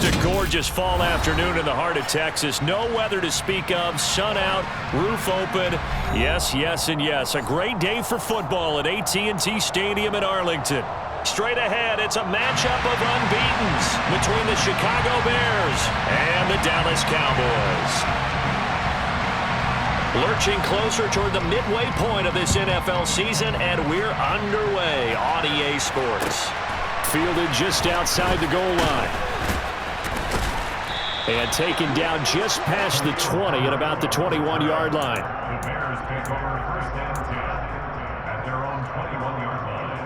Just a gorgeous fall afternoon in the heart of Texas. No weather to speak of. Sun out, roof open. Yes, yes, and yes. A great day for football at AT&T Stadium in Arlington. Straight ahead, it's a matchup of unbeatens between the Chicago Bears and the Dallas Cowboys. Lurching closer toward the midway point of this NFL season, and we're underway on EA Sports. Fielded just outside the goal line. And taken down just past the 20 at about the 21-yard line. The Bears take over first and 10 at their own 21-yard line.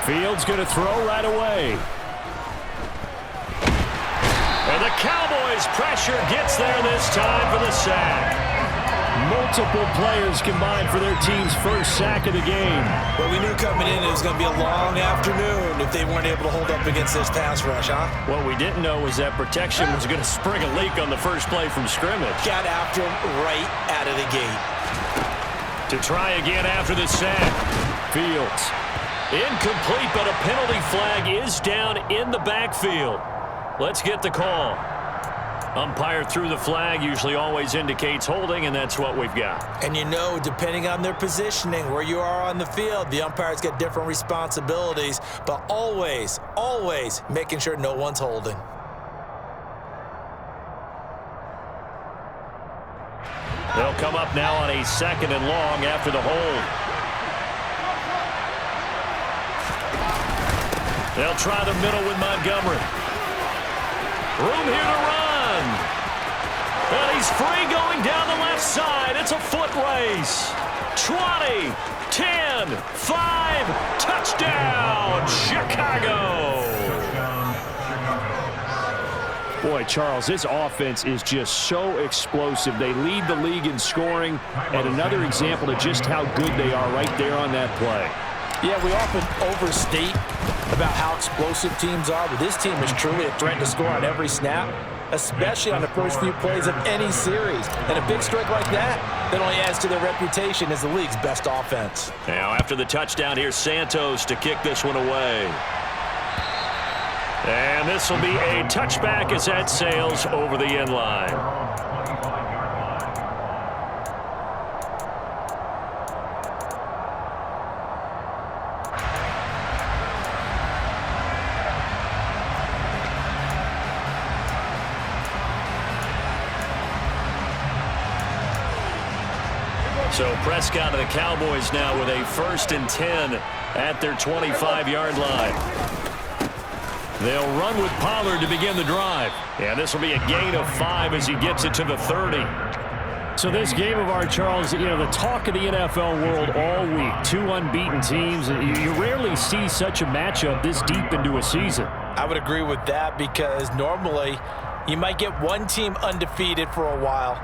Fields going to throw right away. And the Cowboys' pressure gets there this time for the sack. Multiple players combined for their team's first sack of the game. Well, we knew coming in it was going to be a long afternoon if they weren't able to hold up against this pass rush, huh? What we didn't know was that protection was going to spring a leak on the first play from scrimmage. Got after him right out of the gate. To try again after the sack. Fields. Incomplete, but a penalty flag is down in the backfield. Let's get the call. Umpire threw the flag, usually always indicates holding, and that's what we've got. And you know, depending on their positioning, where you are on the field, the umpire's got different responsibilities, but always, always making sure no one's holding. They'll come up now on a 2nd and long after the hold. They'll try the middle with Montgomery. Room here to run. And he's free going down the left side. It's a foot race. 20, 10, 5, touchdown, Chicago. Boy, Charles, this offense is just so explosive. They lead the league in scoring, and another example of just how good they are right there on that play. Yeah, we often overstate about how explosive teams are, but this team is truly a threat to score on every snap, especially on the first few plays of any series. And a big strike like that only adds to their reputation as the league's best offense. Now, after the touchdown, here's Santos to kick this one away. And this will be a touchback as that sails over the end line. So Prescott and the Cowboys now with a 1st and 10 at their 25-yard line. They'll run with Pollard to begin the drive. And this will be a gain of 5 as he gets it to the 30. So this game of ours, Charles, you know, the talk of the NFL world all week. 2 unbeaten teams. You rarely see such a matchup this deep into a season. I would agree with that because normally you might get one team undefeated for a while,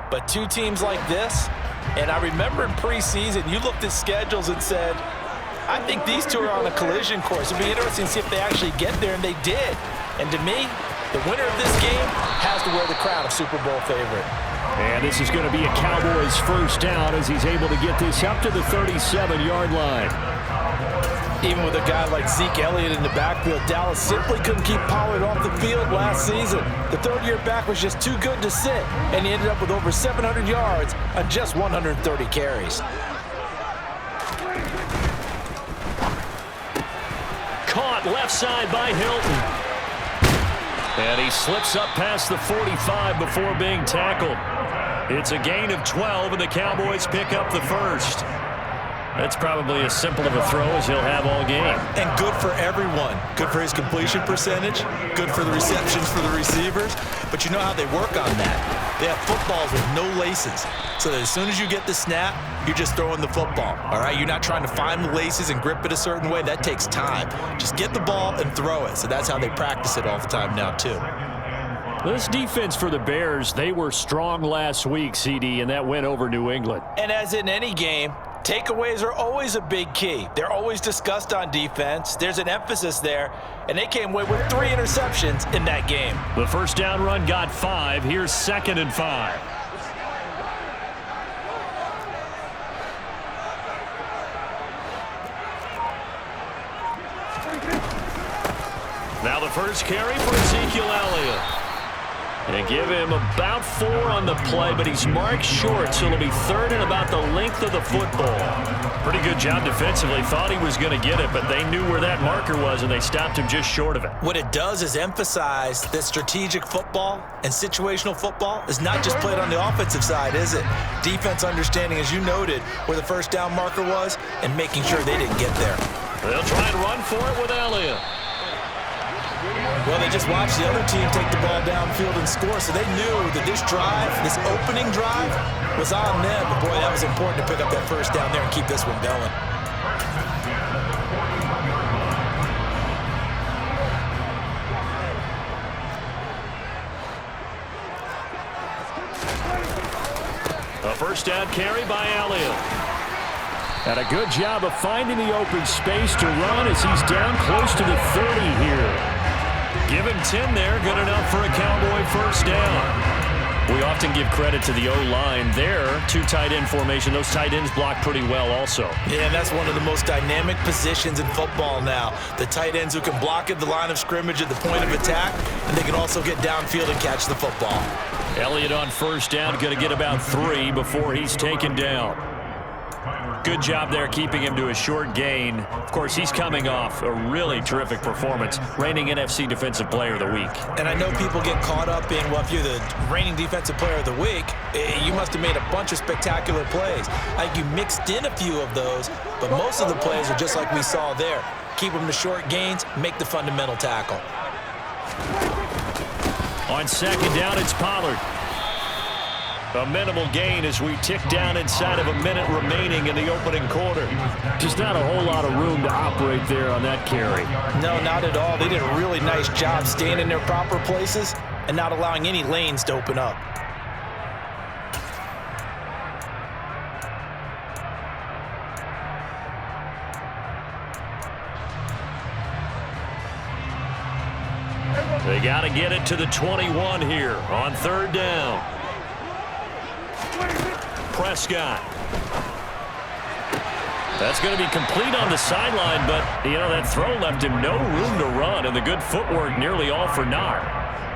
but 2 teams like this. And I remember in preseason, you looked at schedules and said, I think these 2 are on a collision course. It'd be interesting to see if they actually get there, and they did. And to me, the winner of this game has to wear the crown of Super Bowl favorite. And this is going to be a Cowboys first down as he's able to get this up to the 37-yard line. Even with a guy like Zeke Elliott in the backfield, Dallas simply couldn't keep Pollard off the field last season. The third-year back was just too good to sit, and he ended up with over 700 yards on just 130 carries. Caught left side by Hilton. And he slips up past the 45 before being tackled. It's a gain of 12, and the Cowboys pick up the first. That's probably as simple of a throw as he'll have all game. And good for everyone. Good for his completion percentage. Good for the receptions for the receivers. But you know how they work on that. They have footballs with no laces. So that as soon as you get the snap, you're just throwing the football. All right? You're not trying to find the laces and grip it a certain way. That takes time. Just get the ball and throw it. So that's how they practice it all the time now, too. This defense for the Bears, they were strong last week, CD, and that went over New England. And as in any game, Takeaways are always a big key. They're always discussed on defense. There's an emphasis there, and they came away with 3 interceptions in that game. The first down run got 5. Here's 2nd and 5. Now the first carry for Ezekiel Elliott. They give him about 4 on the play, but he's marked short, so it'll be 3rd and about the length of the football. Pretty good job defensively. Thought he was going to get it, but they knew where that marker was, and they stopped him just short of it. What it does is emphasize that strategic football and situational football is not just played on the offensive side, is it? Defense understanding, as you noted, where the first down marker was and making sure they didn't get there. They'll try and run for it with Elliott. Well, they just watched the other team take the ball downfield and score, so they knew that this drive, this opening drive, was on them. But, boy, that was important to pick up that first down there and keep this one going. A first down carry by Elliott. And a good job of finding the open space to run as he's down close to the 30 here. Give him 10 there, good enough for a Cowboy first down. We often give credit to the O-line there. 2 tight end formation. Those tight ends block pretty well also. Yeah, and that's one of the most dynamic positions in football now. The tight ends who can block at the line of scrimmage at the point of attack, and they can also get downfield and catch the football. Elliott on first down, going to get about 3 before he's taken down. Good job there keeping him to a short gain. Of course, he's coming off a really terrific performance, reigning NFC Defensive Player of the Week. And I know people get caught up in, well, if you're the reigning Defensive Player of the Week, you must have made a bunch of spectacular plays. I think you mixed in a few of those, but most of the plays are just like we saw there. Keep them to short gains, make the fundamental tackle. On second down, it's Pollard. A minimal gain as we tick down inside of a minute remaining in the opening quarter. Just not a whole lot of room to operate there on that carry. No, not at all. They did a really nice job staying in their proper places and not allowing any lanes to open up. They got to get it to the 21 here on third down. Prescott. That's going to be complete on the sideline, but, you know, that throw left him no room to run, and the good footwork nearly all for naught.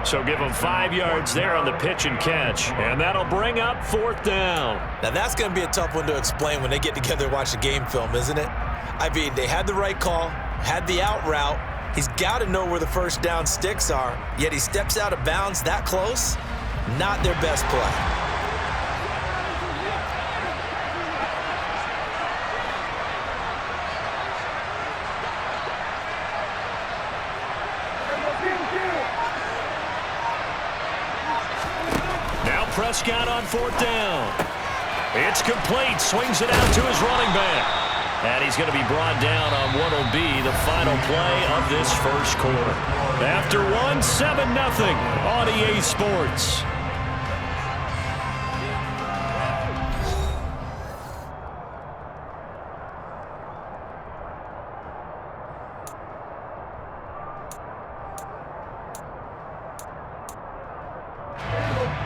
So give him 5 yards there on the pitch and catch, and that'll bring up 4th down. Now, that's going to be a tough one to explain when they get together and watch the game film, isn't it? I mean, they had the right call, had the out route. He's got to know where the first down sticks are, yet he steps out of bounds that close. Not their best play. Prescott on 4th down. It's complete. Swings it out to his running back. And he's going to be brought down on what will be the final play of this first quarter. After 7-0 on EA Sports.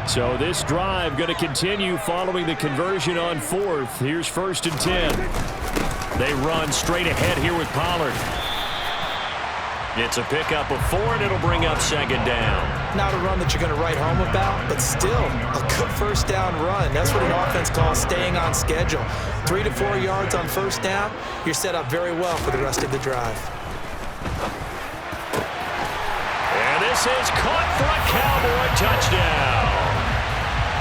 So this drive going to continue following the conversion on 4th. Here's 1st and 10. They run straight ahead here with Pollard. It's a pickup of 4, and it'll bring up 2nd down. Not a run that you're going to write home about, but still a good first down run. That's what an offense calls staying on schedule. 3 to 4 yards on first down, you're set up very well for the rest of the drive. And this is caught for a Cowboy touchdown.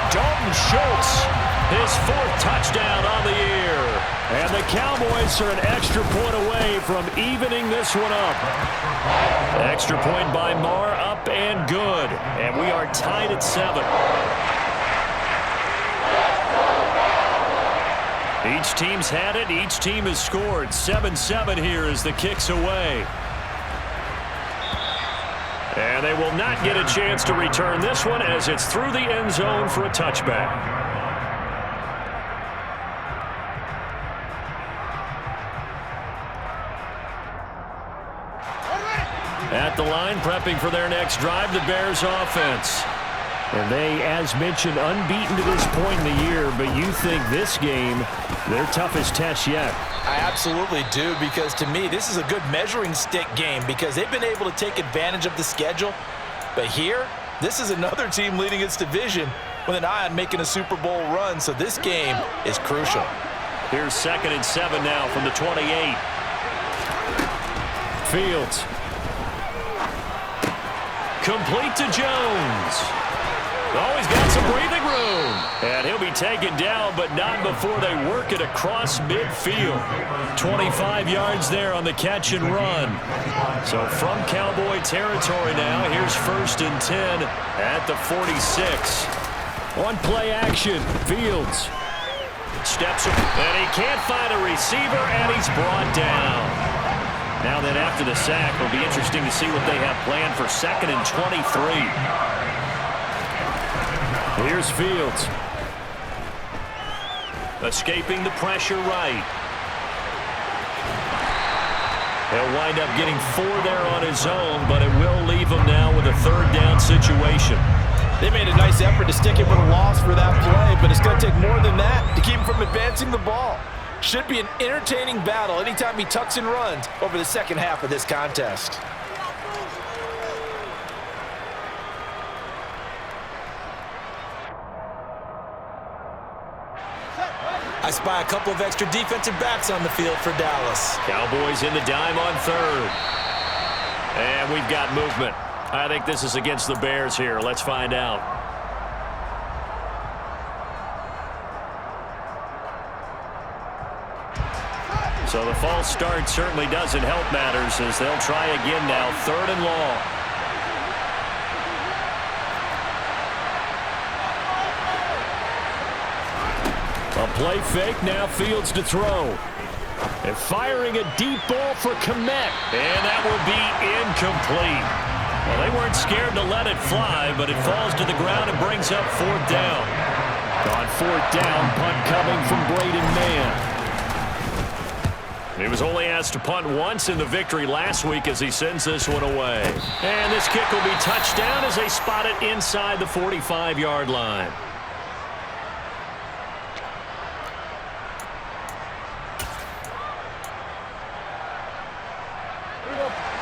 Dalton Schultz, his 4th touchdown on the year. And the Cowboys are an extra point away from evening this one up. Extra point by Marr, up and good. And we are tied at 7. Each team's had it. Each team has scored. 7-7 here as the kick's away. And they will not get a chance to return this one as it's through the end zone for a touchback. the line, prepping for their next drive, the Bears offense. And they, as mentioned, unbeaten to this point in the year, but you think this game, their toughest test yet. I absolutely do, because to me, this is a good measuring stick game because they've been able to take advantage of the schedule. But here, this is another team leading its division with an eye on making a Super Bowl run, so this game is crucial. Here's 2nd and 7 now from the 28. Fields. Complete to Jones. Oh, he's got some breathing room. And he'll be taken down, but not before they work it across midfield. 25 yards there on the catch and run. So from Cowboy territory now, here's 1st and 10 at the 46. On play action, Fields. Steps up, and he can't find a receiver, and he's brought down. Now then, after the sack, it'll be interesting to see what they have planned for 2nd and 23. Here's Fields. Escaping the pressure right. He'll wind up getting 4 there on his own, but it will leave him now with a 3rd down situation. They made a nice effort to stick him with a loss for that play, but it's going to take more than that to keep him from advancing the ball. Should be an entertaining battle anytime he tucks and runs over the second half of this contest. I spy a couple of extra defensive backs on the field for Dallas. Cowboys in the dime on 3rd. And we've got movement. I think this is against the Bears here. Let's find out. So the false start certainly doesn't help matters as they'll try again now. 3rd and long. A play fake, now Fields to throw. And firing a deep ball for Kmet. And that will be incomplete. Well, they weren't scared to let it fly, but it falls to the ground and brings up 4th down. On 4th down, punt coming from Braden Mann. He was only asked to punt once in the victory last week as he sends this one away. And this kick will be touchdown as they spot it inside the 45-yard line.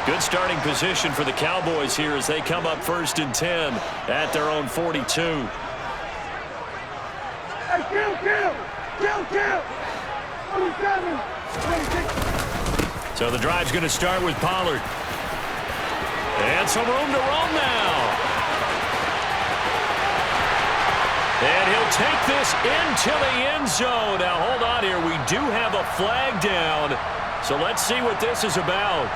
Good starting position for the Cowboys here as they come up 1st and 10 at their own 42. Hey, kill! So the drive's going to start with Pollard. And some room to roam now. And he'll take this into the end zone. Now, hold on here. We do have a flag down. So let's see what this is about.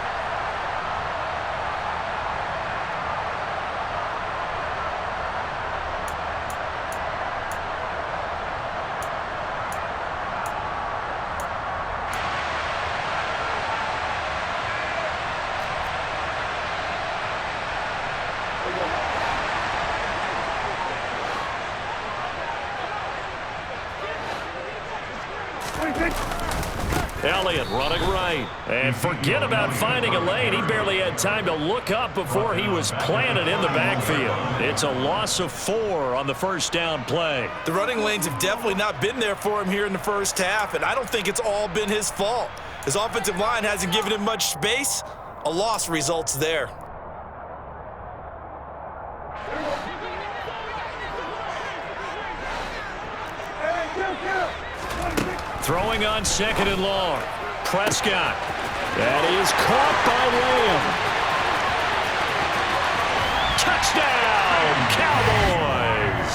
Elliott running right. And forget about finding a lane. He barely had time to look up before he was planted in the backfield. It's a loss of 4 on the 1st down play. The running lanes have definitely not been there for him here in the first half, and I don't think it's all been his fault. His offensive line hasn't given him much space. A loss results there. Throwing on 2nd and long. Prescott. That is caught by Lamb. Touchdown, Cowboys!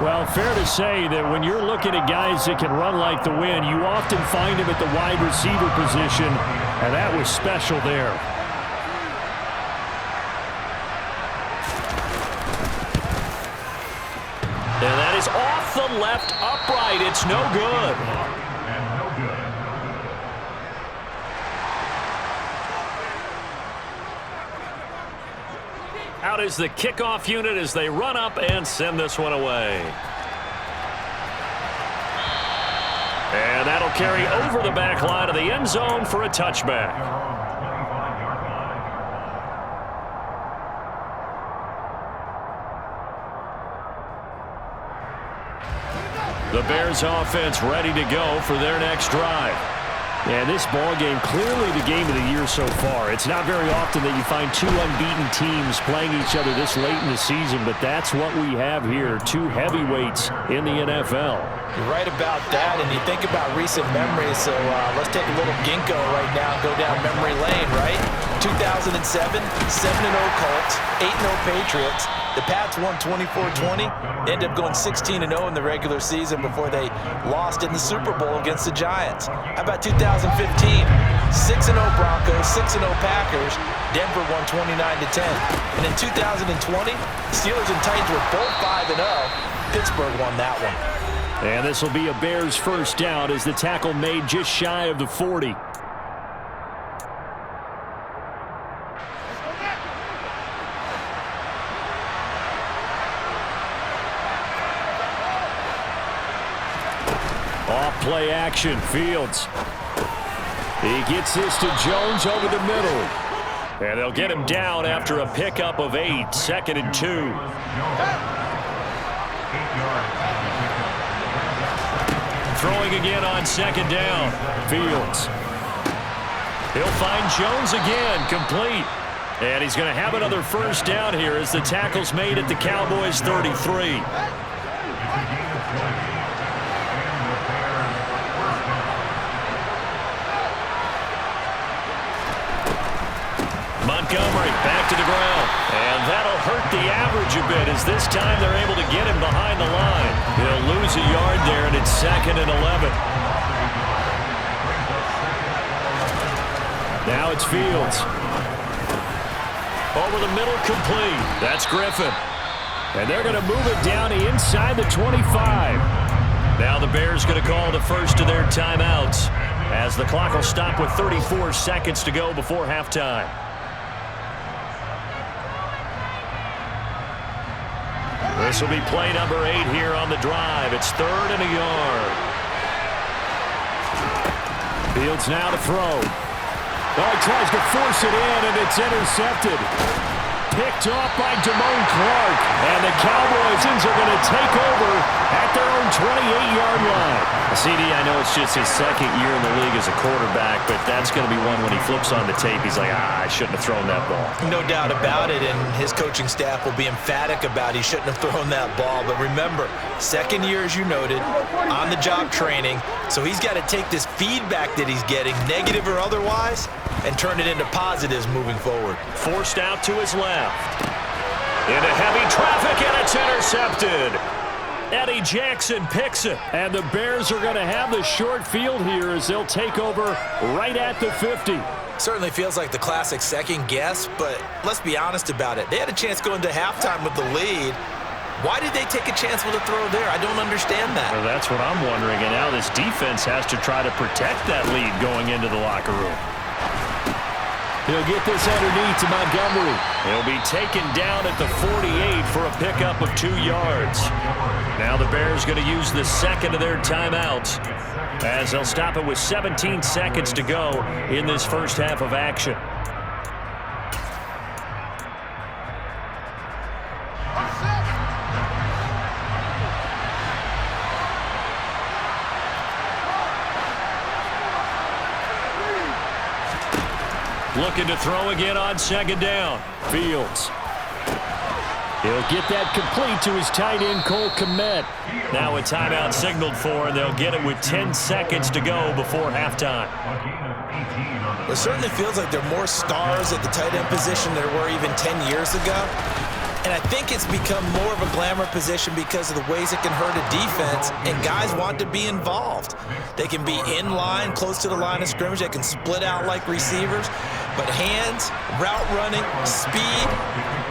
Well, fair to say that when you're looking at guys that can run like the wind, you often find them at the wide receiver position, and that was special there. And that is off the left upright. It's no good. And no good. Out is the kickoff unit as they run up and send this one away. And that'll carry over the back line of the end zone for a touchback. The Bears offense ready to go for their next drive. And this ball game, clearly the game of the year so far. It's not very often that you find two unbeaten teams playing each other this late in the season, but that's what we have here, two heavyweights in the NFL. You're right about that, and you think about recent memories, so let's take a little ginkgo right now and go down memory lane, right? 2007, 7-0 Colts, 8-0 Patriots. The Pats won 24-20, ended up going 16-0 in the regular season before they lost in the Super Bowl against the Giants. How about 2015? 6-0 Broncos, 6-0 Packers. Denver won 29-10. And in 2020, Steelers and Titans were both 5-0. Pittsburgh won that one. And this will be a Bears first down as the tackle made just shy of the 40. Off-play action, Fields. He gets this to Jones over the middle. And they'll get him down after a pickup of 8, 2nd and 2. Throwing again on 2nd down. Fields. He'll find Jones again, complete. And he's going to have another first down here as the tackle's made at the Cowboys' 33. Montgomery back to the ground. And that'll hurt the average a bit as this time they're able to get him behind the line. He'll lose a yard there, and it's 2nd and 11. Now it's Fields. Over the middle, complete. That's Griffin. And they're going to move it down inside the 25. Now the Bears going to call the first of their timeouts as the clock will stop with 34 seconds to go before halftime. This will be play number 8 here on the drive. It's 3rd and a yard. Fields now to throw. Oh, he tries to force it in, and it's intercepted. Picked off by Damone Clark. And the Cowboys are going to take over at their own 28-yard line. CD, I know it's just his 2nd year in the league as a quarterback, but that's going to be one when he flips on the tape, he's like, I shouldn't have thrown that ball. No doubt about it, and his coaching staff will be emphatic about he shouldn't have thrown that ball. But remember, 2nd year, as you noted, on-the-job training, so he's got to take this feedback that he's getting, negative or otherwise, and turn it into positives moving forward. Forced out to his left. Into heavy traffic, and it's intercepted. Eddie Jackson picks it. And the Bears are going to have the short field here as they'll take over right at the 50. Certainly feels like the classic second guess, but let's be honest about it. They had a chance going to halftime with the lead. Why did they take a chance with a throw there? I don't understand that. Well, that's what I'm wondering, and now this defense has to try to protect that lead going into the locker room. He'll get this underneath to Montgomery. He'll be taken down at the 48 for a pickup of 2 yards. Now the Bears going to use the 2nd of their timeouts as they'll stop it with 17 seconds to go in this first half of action. Looking to throw again on 2nd down. Fields. He'll get that complete to his tight end, Cole Kmet. Now a timeout signaled for, and they'll get it with 10 seconds to go before halftime. It certainly feels like there are more stars at the tight end position than there were even 10 years ago. And I think it's become more of a glamour position because of the ways it can hurt a defense, and guys want to be involved. They can be in line, close to the line of scrimmage. They can split out like receivers. But hands, route running, speed,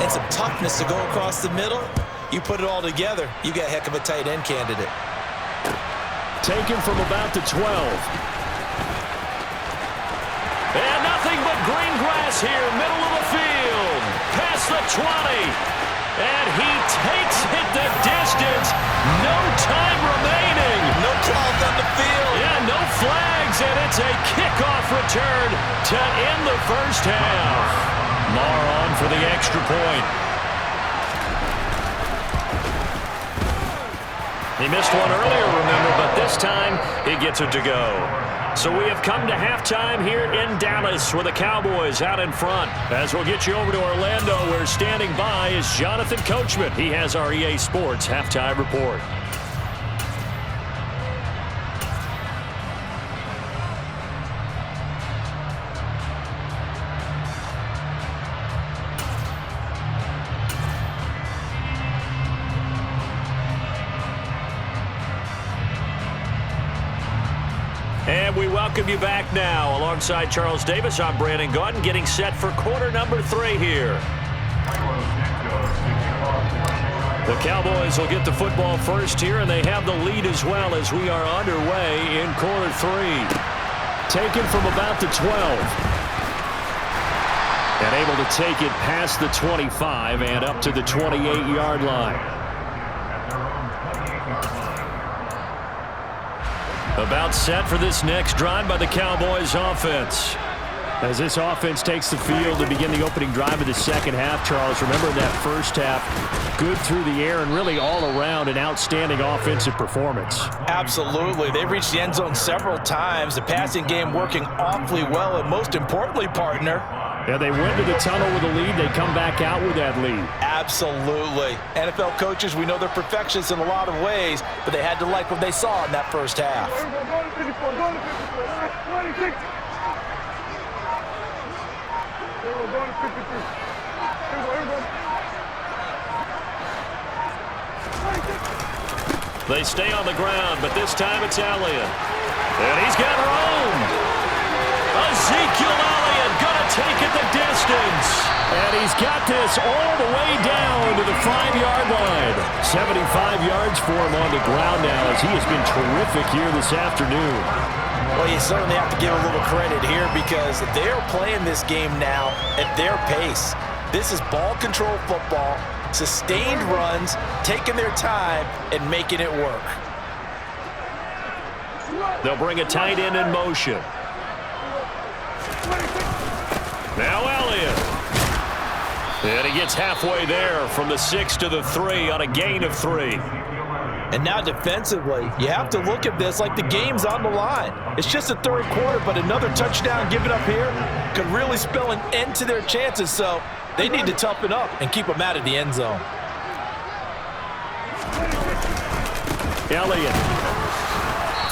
and some toughness to go across the middle, you put it all together, you got a heck of a tight end candidate. Taken from about the 12. And nothing but green grass here, middle of the field. Past the 20. And he takes it the distance. No time remaining. No calls on the field. Yeah, no flags, and it's a kickoff return to end the first half. Marr on for the extra point. He missed one earlier, remember, but this time he gets it to go. So we have come to halftime here in Dallas with the Cowboys out in front. As we'll get you over to Orlando, where standing by is Jonathan Coachman. He has our EA Sports halftime report. And we welcome you back now. Alongside Charles Davis, I'm Brandon Gaudin, getting set for quarter number 3 here. The Cowboys will get the football first here, and they have the lead as well as we are underway in quarter 3. Taken from about the 12. And able to take it past the 25 and up to the 28-yard line. About set for this next drive by the Cowboys offense. As this offense takes the field to begin the opening drive of the second half, Charles, remember that first half, good through the air and really all around an outstanding offensive performance. Absolutely. They reached the end zone several times. The passing game working awfully well, and most importantly, partner, yeah, they went to the tunnel with a lead. They come back out with that lead. Absolutely. NFL coaches, we know they're perfectionists in a lot of ways, but they had to like what they saw in that first half. They stay on the ground, but this time it's Elliott. And he's got room. Ezekiel Elliott gonna take it the distance. And he's got this all the way down to the 5-yard line. 75 yards for him on the ground now, as he has been terrific here this afternoon. Well, you certainly have to give a little credit here because they're playing this game now at their pace. This is ball control football, sustained runs, taking their time and making it work. They'll bring a tight end in motion. Now Elliott. And he gets halfway there from the 6 to the 3 on a gain of 3. And now defensively, you have to look at this like the game's on the line. It's just the third quarter, but another touchdown given up here could really spell an end to their chances. So they need to toughen up and keep them out of the end zone. Elliott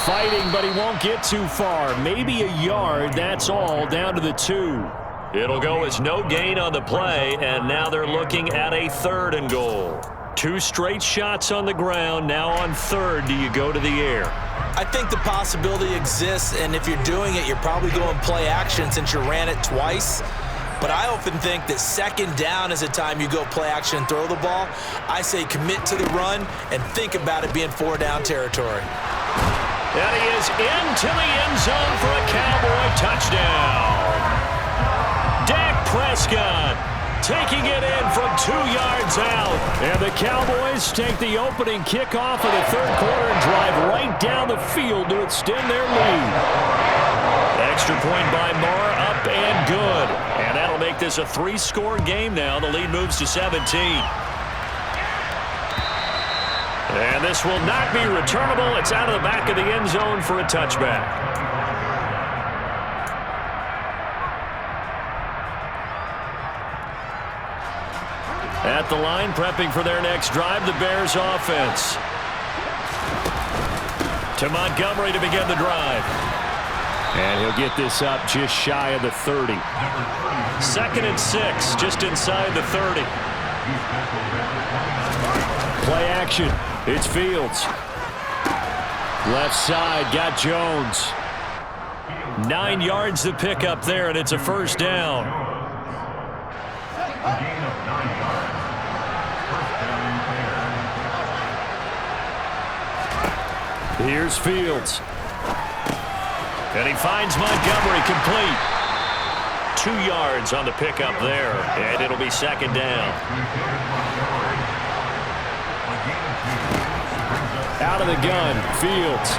fighting, but he won't get too far. Maybe a yard, that's all, down to the 2. It'll go as no gain on the play, and now they're looking at a 3rd and goal. 2 straight shots on the ground. Now on 3rd, do you go to the air? I think the possibility exists, and if you're doing it, you're probably going play action since you ran it twice. But I often think that 2nd down is the time you go play action and throw the ball. I say commit to the run and think about it being 4-down territory. And he is into the end zone for a Cowboy touchdown. Dak Prescott taking it in from 2 yards out. And the Cowboys take the opening kickoff of the 3rd quarter and drive right down the field to extend their lead. Extra point by Moore, up and good. And that'll make this a 3-score game now. The lead moves to 17. And this will not be returnable. It's out of the back of the end zone for a touchback. At the line, prepping for their next drive, the Bears offense. To Montgomery to begin the drive. And he'll get this up just shy of the 30. 2nd and 6, just inside the 30. Play action. It's Fields. Left side, got Jones. 9 yards to pick up there, and it's a 1st down. Here's Fields. And he finds Montgomery complete. 2 yards on the pickup there, and it'll be 2nd down. Out of the gun, Fields.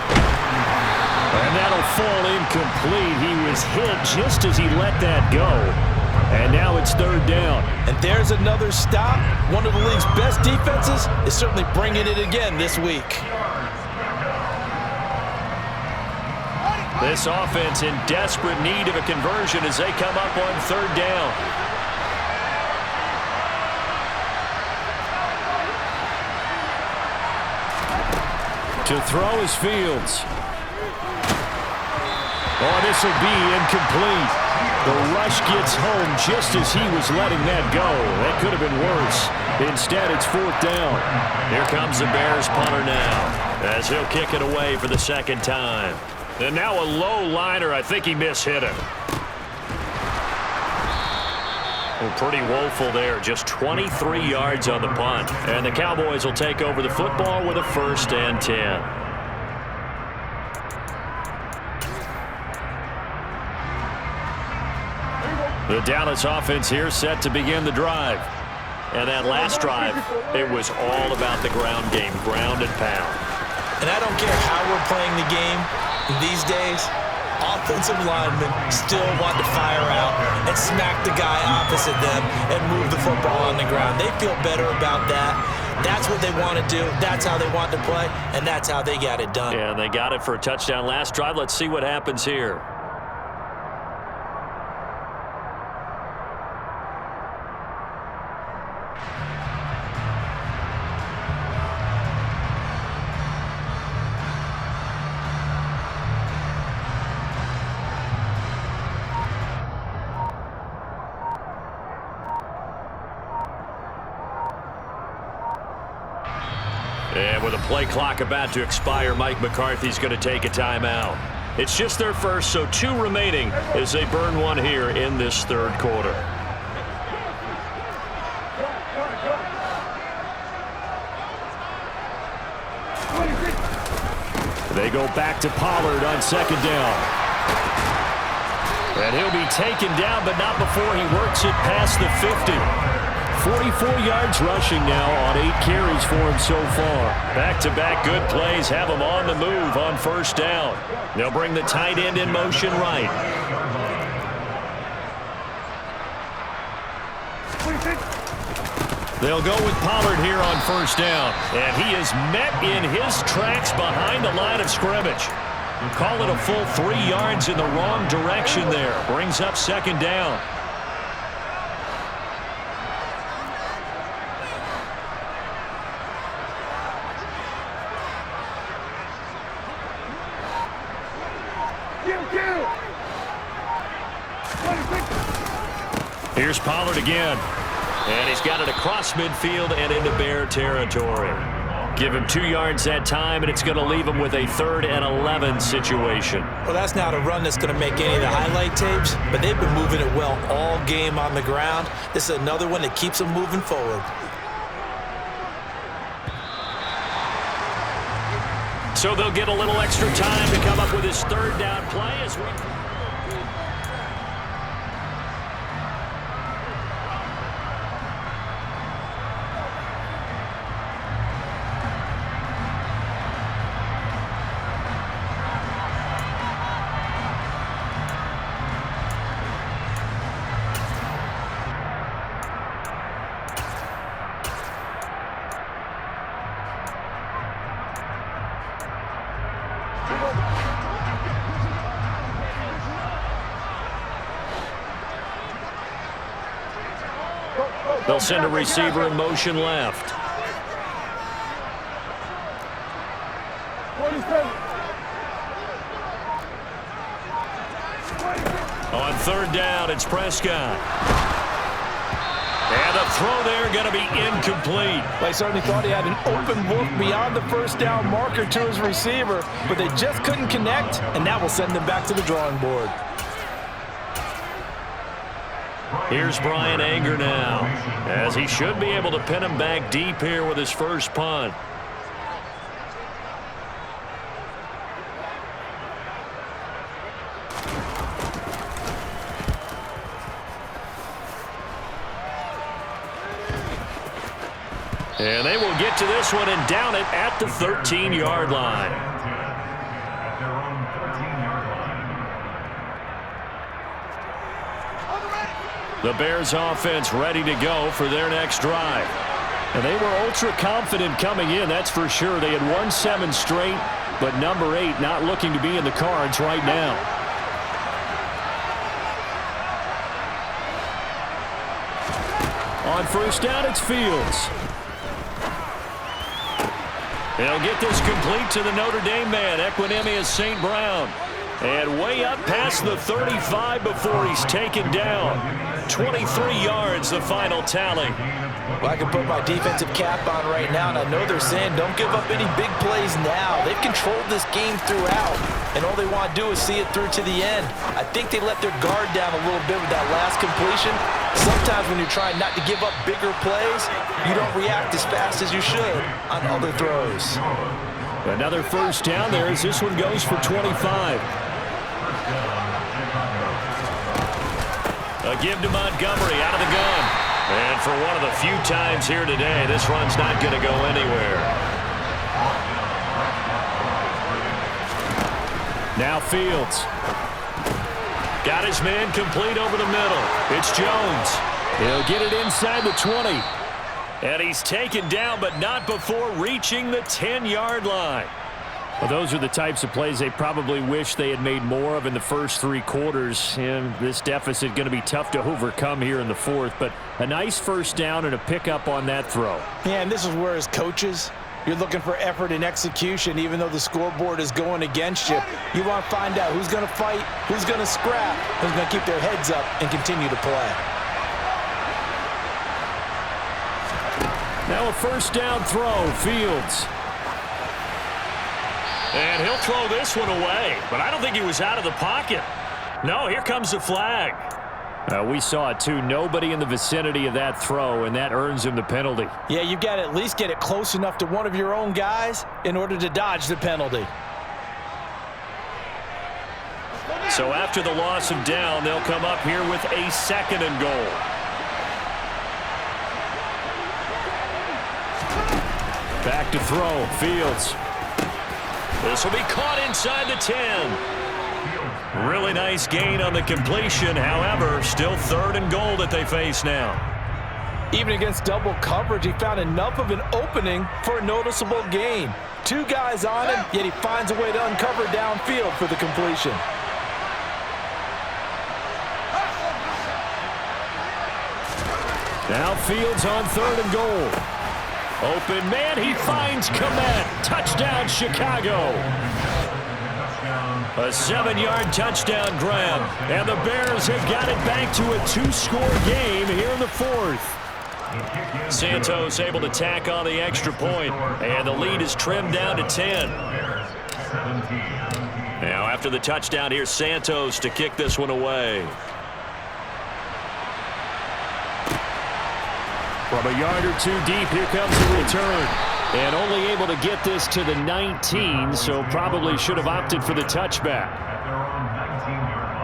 And that'll fall incomplete. He was hit just as he let that go. And now it's 3rd down. And there's another stop. One of the league's best defenses is certainly bringing it again this week. This offense in desperate need of a conversion as they come up on third down. To throw is Fields. Oh, this will be incomplete. The rush gets home just as he was letting that go. That could have been worse. Instead, it's fourth down. Here comes the Bears punter now as he'll kick it away for the second time. And now a low liner. I think he mishit it. Well, pretty woeful there. Just 23 yards on the punt. And the Cowboys will take over the football with a 1st and 10. The Dallas offense here set to begin the drive. And that last drive, it was all about the ground game, ground and pound. And I don't care how we're playing the game these days, offensive linemen still want to fire out and smack the guy opposite them and move the football on the ground. They feel better about that. That's what they want to do. That's how they want to play, and that's how they got it done. Yeah, and they got it for a touchdown last drive. Let's see what happens here. And with a play clock about to expire, Mike McCarthy's going to take a timeout. It's just their first, so 2 remaining as they burn one here in this third quarter. They go back to Pollard on second down. And he'll be taken down, but not before he works it past the 50. 44 yards rushing now on 8 carries for him so far. Back-to-back good plays have him on the move on first down. They'll bring the tight end in motion right. They'll go with Pollard here on first down. And he is met in his tracks behind the line of scrimmage. And call it a full 3 yards in the wrong direction there. Brings up second down. Here's Pollard again. And he's got it across midfield and into Bear territory. Give him 2 yards that time, and it's going to leave him with a 3rd and 11 situation. Well, that's not a run that's going to make any of the highlight tapes, but they've been moving it well all game on the ground. This is another one that keeps them moving forward. So they'll get a little extra time to come up with his 3rd down play as we... They'll send a receiver in motion left. On 3rd down, it's Prescott. And the throw there going to be incomplete. They certainly thought he had an open look beyond the first down marker to his receiver, but they just couldn't connect, and that will send them back to the drawing board. Here's Brian Anger now, as he should be able to pin him back deep here with his first punt. And they will get to this one and down it at the 13-yard line. The Bears offense ready to go for their next drive. And they were ultra confident coming in, that's for sure. They had won 7 straight. but number 8 not looking to be in the cards right now. On first down, it's Fields. They'll get this complete to the Notre Dame man, Equinemius St. Brown. And way up past the 35 before he's taken down. 23 yards, the final tally. Well, I can put my defensive cap on right now, and I know they're saying don't give up any big plays now. They've controlled this game throughout, and all they want to do is see it through to the end. I think they let their guard down a little bit with that last completion. Sometimes when you're trying not to give up bigger plays, you don't react as fast as you should on other throws. Another first down there as this one goes for 25. A give to Montgomery out of the gun. And for one of the few times here today, this run's not going to go anywhere. Now Fields. Got his man complete over the middle. It's Jones. He'll get it inside the 20. And he's taken down, but not before reaching the 10-yard line. Well, those are the types of plays they probably wish they had made more of in the first 3 quarters. And this deficit going to be tough to overcome here in the 4th. But a nice first down and a pickup on that throw. Yeah, and this is where as coaches, you're looking for effort and execution. Even though the scoreboard is going against you, you want to find out who's going to fight, who's going to scrap, who's going to keep their heads up and continue to play. Now a first down throw, Fields. And he'll throw this one away, but I don't think he was out of the pocket. No, here comes the flag. We saw it too. Nobody in the vicinity of that throw, and that earns him the penalty. Yeah, you've got to at least get it close enough to one of your own guys in order to dodge the penalty. So after the loss of down, they'll come up here with a 2nd and goal. Back to throw, Fields. This will be caught inside the 10. Really nice gain on the completion. However, still 3rd and goal that they face now. Even against double coverage, he found enough of an opening for a noticeable gain. 2 guys on him, yet he finds a way to uncover downfield for the completion. Now Fields on 3rd and goal. Open man, he finds Komet. Touchdown, Chicago. A 7-yard touchdown grab. And the Bears have got it back to a 2-score game here in the 4th. Santos able to tack on the extra point. And the lead is trimmed down to 10. Now after the touchdown, here's Santos to kick this one away. From a yard or 2 deep, here comes the return. And only able to get this to the 19, so probably should have opted for the touchback. At their own 19-yard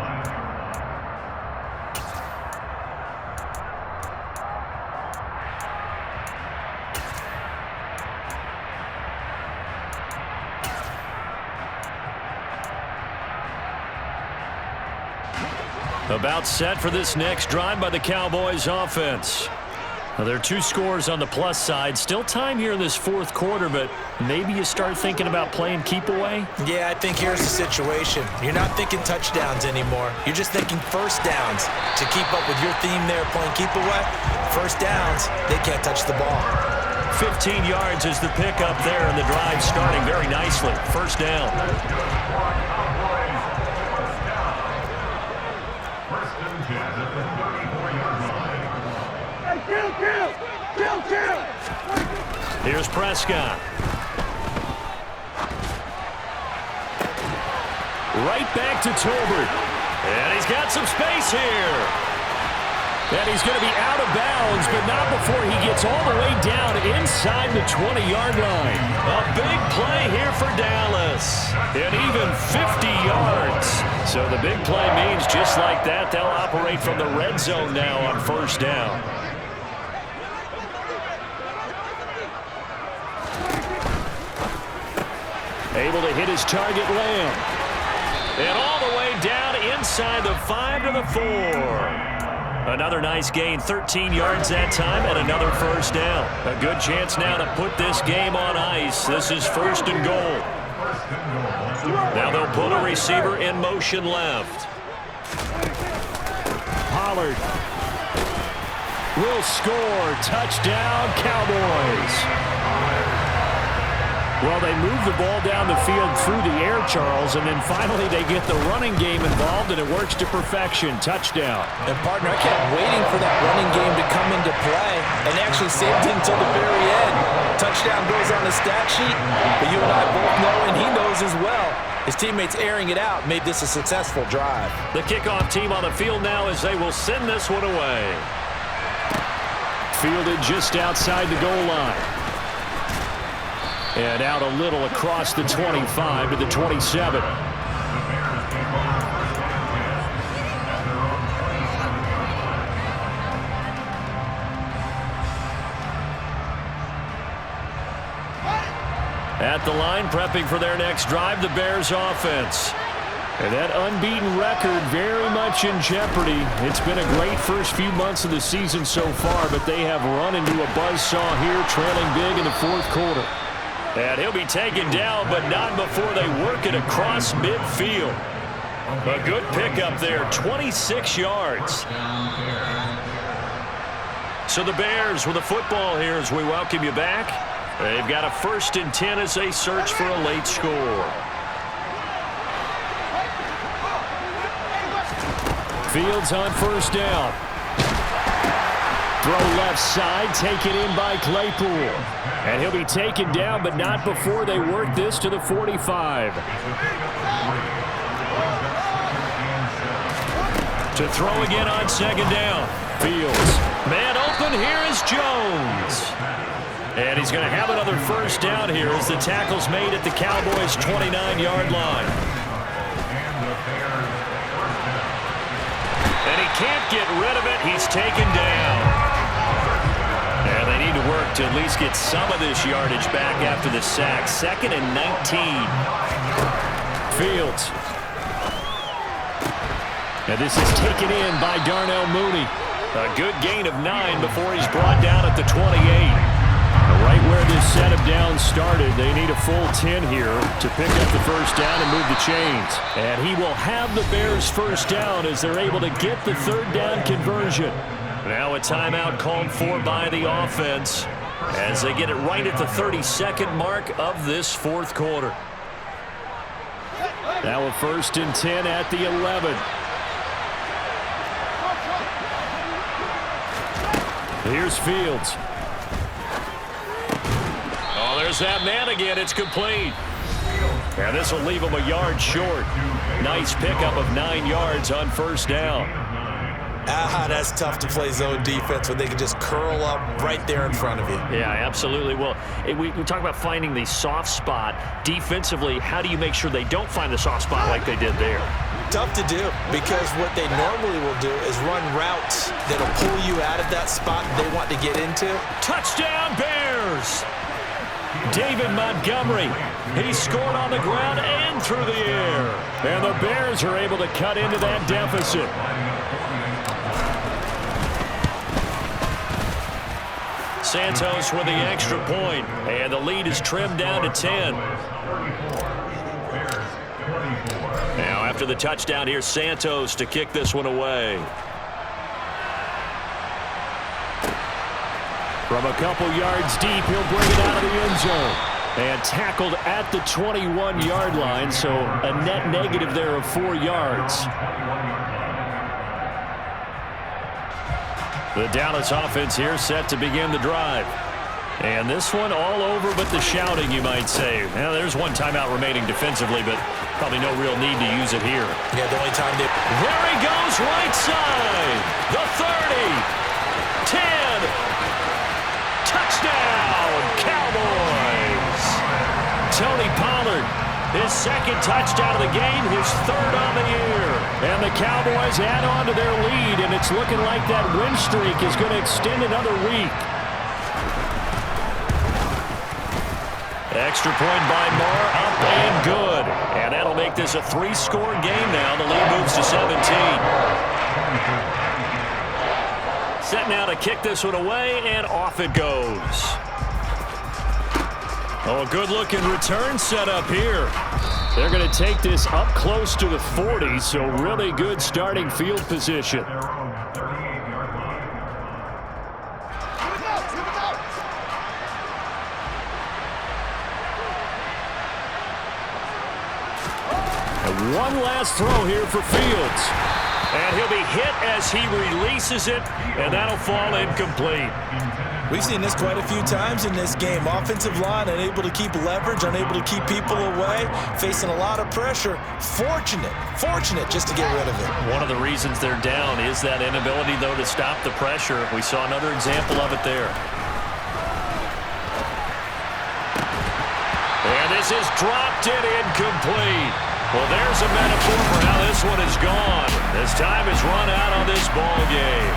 line. About set for this next drive by the Cowboys offense. Now, there are 2 scores on the plus side. Still time here in this 4th quarter, but maybe you start thinking about playing keep away? Yeah, I think here's the situation. You're not thinking touchdowns anymore. You're just thinking first downs. To keep up with your theme there, playing keep away, first downs, they can't touch the ball. 15 yards is the pickup there, and the drive starting very nicely. First down. Here's Prescott. Right back to Tolbert. And he's got some space here. And he's going to be out of bounds, but not before he gets all the way down inside the 20-yard line. A big play here for Dallas. And even 50 yards. So the big play means just like that, they'll operate from the red zone now on first down. Able to hit his target, Lamb. And all the way down inside the 5 to the 4. Another nice gain, 13 yards that time, and another first down. A good chance now to put this game on ice. This is 1st and goal. Now they'll put a receiver in motion left. Pollard will score. Touchdown, Cowboys. Well, they move the ball down the field through the air, Charles, and then finally they get the running game involved, and it works to perfection. Touchdown. And, partner, I kept waiting for that running game to come into play, and they actually saved it until the very end. Touchdown goes on the stat sheet, but you and I both know, and he knows as well, his teammates airing it out made this a successful drive. The kickoff team on the field now as they will send this one away. Fielded just outside the goal line. And out a little across the 25 to the 27. At the line, prepping for their next drive, the Bears offense. And that unbeaten record very much in jeopardy. It's been a great first few months of the season so far, but they have run into a buzzsaw here, trailing big in the fourth quarter. And he'll be taken down, but not before they work it across midfield. A good pickup there, 26 yards. So the Bears with the football here as we welcome you back. They've got a 1st and 10 as they search for a late score. Fields on 1st down. Throw left side, taken in by Claypool. And he'll be taken down, but not before they work this to the 45. To throw again on 2nd down. Fields. Man open, here is Jones. And he's going to have another 1st down here as the tackle's made at the Cowboys' 29-yard line. And he can't get rid of it. He's taken down. And they need to work to at least get some of this yardage back after the sack. 2nd and 19. Fields. And this is taken in by Darnell Mooney. A good gain of 9 before he's brought down at the 28. Right where this set of downs started, they need a full 10 here to pick up the 1st down and move the chains. And he will have the Bears' 1st down as they're able to get the 3rd down conversion. Now a timeout called for by the offense as they get it right at the 32nd mark of this 4th quarter. Now a 1st and 10 at the 11. Here's Fields. Oh, there's that man again. It's complete. And this will leave him a yard short. Nice pickup of 9 yards on 1st down. That's tough to play zone defense when they can just curl up right there in front of you. Yeah, absolutely. Well, we talk about finding the soft spot. Defensively, how do you make sure they don't find the soft spot like they did there? Tough to do, because what they normally will do is run routes that'll pull you out of that spot they want to get into. Touchdown, Bears! David Montgomery. He scored on the ground and through the air. And the Bears are able to cut into that deficit. Santos with the extra point, and the lead is trimmed down to 10. Now after the touchdown, here's Santos to kick this one away. From a couple yards deep, he'll bring it out of the end zone. And tackled at the 21-yard line, so a net negative there of 4 yards. The Dallas offense here set to begin the drive. And this one all over but the shouting, you might say. Now, there's one timeout remaining defensively, but probably no real need to use it here. Yeah, the only time they... There he goes, right side. The 30. 10. Touchdown, Cowboys. Tony Pollard, his 2nd touchdown of the game, his 3rd on the year. And the Cowboys add on to their lead, and it's looking like that win streak is going to extend another week. Extra point by Marr, up and good. And that'll make this a 3-score game now. The lead moves to 17. Set now to kick this one away, and off it goes. Oh, a good-looking return setup here. They're going to take this up close to the 40, so really good starting field position. Their own 38-yard line. And one last throw here for Fields. And he'll be hit as he releases it, and that'll fall incomplete. We've seen this quite a few times in this game. Offensive line unable to keep leverage, unable to keep people away, facing a lot of pressure. Fortunate just to get rid of it. One of the reasons they're down is that inability, though, to stop the pressure. We saw another example of it there. And this is dropped and incomplete. Well, there's a metaphor for how this one is gone. This time is run out on this ball game.